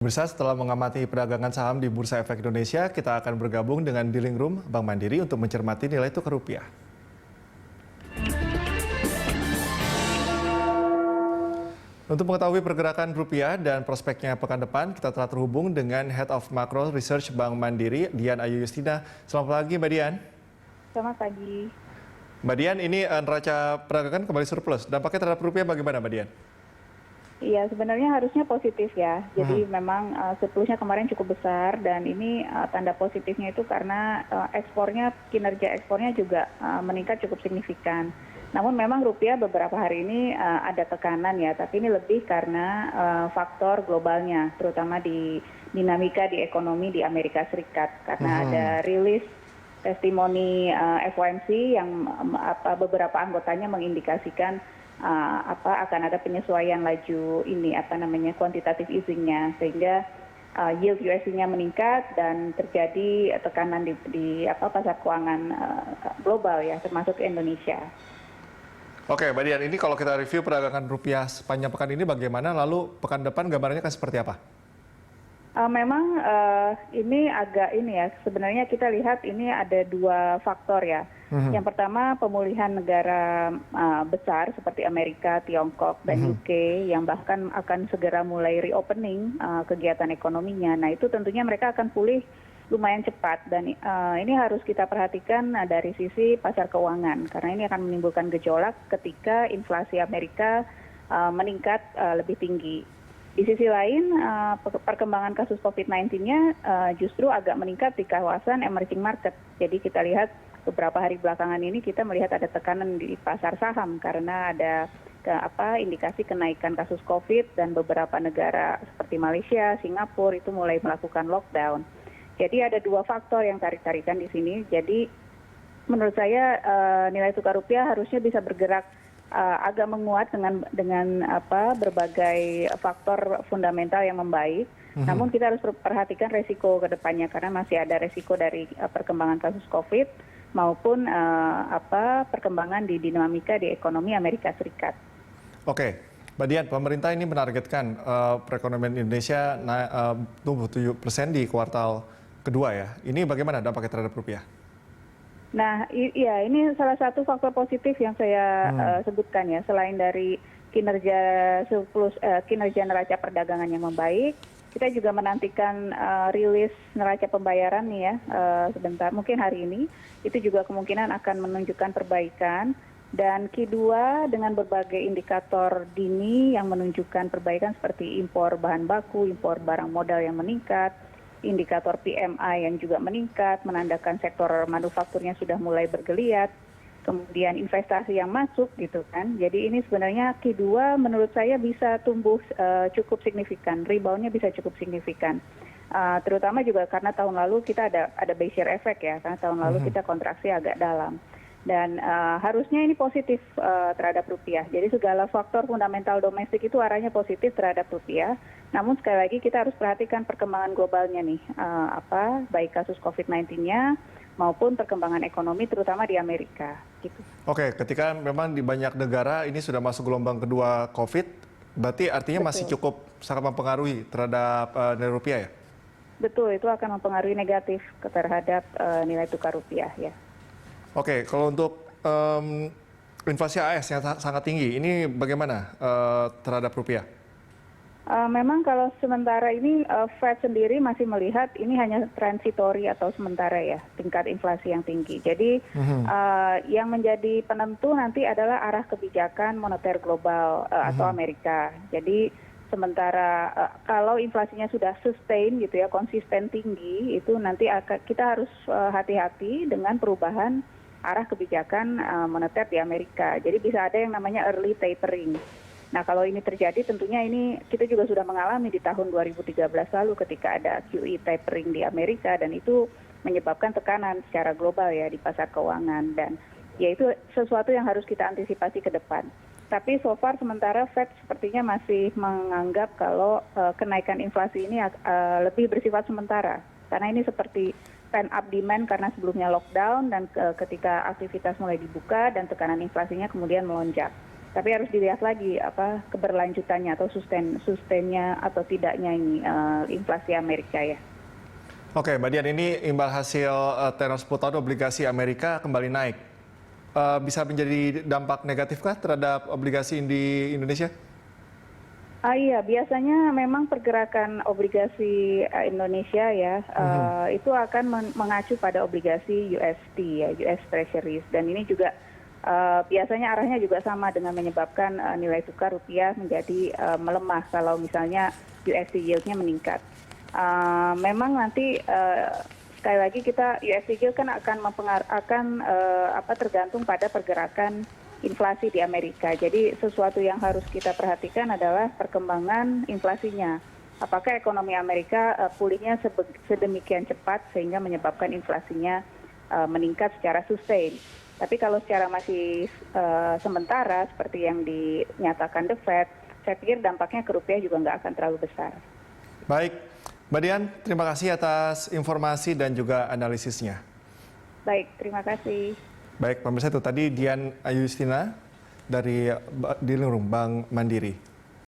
Pemirsa, setelah mengamati perdagangan saham di Bursa Efek Indonesia, kita akan bergabung dengan Dealing Room Bank Mandiri untuk mencermati nilai tukar rupiah. Untuk mengetahui pergerakan rupiah dan prospeknya pekan depan, kita telah terhubung dengan Head of Macro Research Bank Mandiri, Dian Ayu Yustina. Selamat pagi, Mbak Dian. Selamat pagi. Mbak Dian, ini neraca perdagangan kembali surplus. Dampaknya terhadap rupiah bagaimana, Mbak Dian? Iya, sebenarnya harusnya positif ya. Jadi memang surplusnya kemarin cukup besar dan ini tanda positifnya itu karena kinerja ekspornya juga meningkat cukup signifikan. Namun memang rupiah beberapa hari ini ada tekanan ya, tapi ini lebih karena faktor globalnya, terutama di dinamika di ekonomi di Amerika Serikat. Karena ada rilis testimoni FOMC yang beberapa anggotanya mengindikasikan akan ada penyesuaian laju quantitative easing-nya, sehingga yield USD-nya meningkat dan terjadi tekanan di pasar keuangan global ya, termasuk Indonesia. Oke, Mbak Dian, ini kalau kita review perdagangan rupiah sepanjang pekan ini bagaimana, lalu pekan depan gambarannya kan seperti apa? Memang ini agak sebenarnya kita lihat ini ada dua faktor ya. Yang pertama pemulihan negara besar seperti Amerika, Tiongkok, dan UK yang bahkan akan segera mulai reopening kegiatan ekonominya. Nah itu tentunya mereka akan pulih lumayan cepat dan ini harus kita perhatikan dari sisi pasar keuangan karena ini akan menimbulkan gejolak ketika inflasi Amerika meningkat lebih tinggi. Di sisi lain, perkembangan kasus COVID-19-nya justru agak meningkat di kawasan emerging market. Jadi kita lihat beberapa hari belakangan ini kita melihat ada tekanan di pasar saham karena ada indikasi kenaikan kasus COVID dan beberapa negara seperti Malaysia, Singapura itu mulai melakukan lockdown. Jadi ada dua faktor yang tarik-tarikan di sini. Jadi menurut saya nilai tukar rupiah harusnya bisa bergerak agak menguat dengan berbagai faktor fundamental yang membaik. Namun kita harus perhatikan resiko ke depannya karena masih ada resiko dari perkembangan kasus COVID maupun perkembangan di dinamika di ekonomi Amerika Serikat. Oke, Mbak Dian, pemerintah ini menargetkan perekonomian Indonesia tumbuh 7% di kuartal kedua ya. Ini bagaimana dampaknya terhadap rupiah? Nah, iya ini salah satu faktor positif yang saya sebutkan ya. Selain dari kinerja neraca perdagangan yang membaik, kita juga menantikan rilis neraca pembayaran nih ya sebentar, mungkin hari ini. Itu juga kemungkinan akan menunjukkan perbaikan. Dan Q2 dengan berbagai indikator dini yang menunjukkan perbaikan seperti impor bahan baku, impor barang modal yang meningkat, indikator PMI yang juga meningkat, menandakan sektor manufakturnya sudah mulai bergeliat, kemudian investasi yang masuk gitu kan. Jadi ini sebenarnya Q2 menurut saya bisa tumbuh cukup signifikan, rebound-nya bisa cukup signifikan. Terutama juga karena tahun lalu kita ada base year effect ya, karena tahun lalu kita kontraksi agak dalam. Dan harusnya ini positif terhadap rupiah. Jadi segala faktor fundamental domestik itu arahnya positif terhadap rupiah. Namun sekali lagi kita harus perhatikan perkembangan globalnya nih, baik kasus COVID-19-nya maupun perkembangan ekonomi terutama di Amerika. Gitu. Oke, ketika memang di banyak negara ini sudah masuk gelombang kedua COVID, berarti artinya masih cukup sangat mempengaruhi terhadap nilai rupiah ya? Betul, itu akan mempengaruhi negatif terhadap nilai tukar rupiah ya. Oke, kalau untuk inflasi AS yang sangat tinggi, ini bagaimana terhadap rupiah? Memang kalau sementara ini Fed sendiri masih melihat ini hanya transitory atau sementara ya, tingkat inflasi yang tinggi. Jadi yang menjadi penentu nanti adalah arah kebijakan moneter global atau Amerika. Jadi sementara kalau inflasinya sudah sustain gitu ya, konsisten tinggi, itu nanti kita harus hati-hati dengan perubahan arah kebijakan moneter di Amerika. Jadi bisa ada yang namanya early tapering. Nah kalau ini terjadi tentunya ini kita juga sudah mengalami di tahun 2013 lalu ketika ada QE tapering di Amerika dan itu menyebabkan tekanan secara global ya di pasar keuangan dan ya itu sesuatu yang harus kita antisipasi ke depan. Tapi so far sementara Fed sepertinya masih menganggap kalau kenaikan inflasi ini lebih bersifat sementara karena ini seperti pent up demand karena sebelumnya lockdown dan ketika aktivitas mulai dibuka dan tekanan inflasinya kemudian melonjak. Tapi harus dilihat lagi apa keberlanjutannya atau sustainnya atau tidaknya ini inflasi Amerika ya. Oke, Mbak Dian, ini imbal hasil tenor 10 tahun obligasi Amerika kembali naik. Bisa menjadi dampak negatifkah terhadap obligasi di Indonesia? Iya, biasanya memang pergerakan obligasi Indonesia ya itu akan mengacu pada obligasi UST ya, US Treasuries, dan ini juga biasanya arahnya juga sama dengan menyebabkan nilai tukar rupiah menjadi melemah kalau misalnya USD yield-nya meningkat. Memang nanti sekali lagi kita USD yield kan akan tergantung pada pergerakan inflasi di Amerika. Jadi sesuatu yang harus kita perhatikan adalah perkembangan inflasinya. Apakah ekonomi Amerika pulihnya sedemikian cepat sehingga menyebabkan inflasinya meningkat secara sustain. Tapi kalau secara masih sementara seperti yang dinyatakan The Fed, saya pikir dampaknya ke rupiah juga nggak akan terlalu besar. Baik, Mbak Dian, terima kasih atas informasi dan juga analisisnya. Baik, terima kasih. Baik, pemirsa, itu tadi Dian Ayustina dari Bank Mandiri.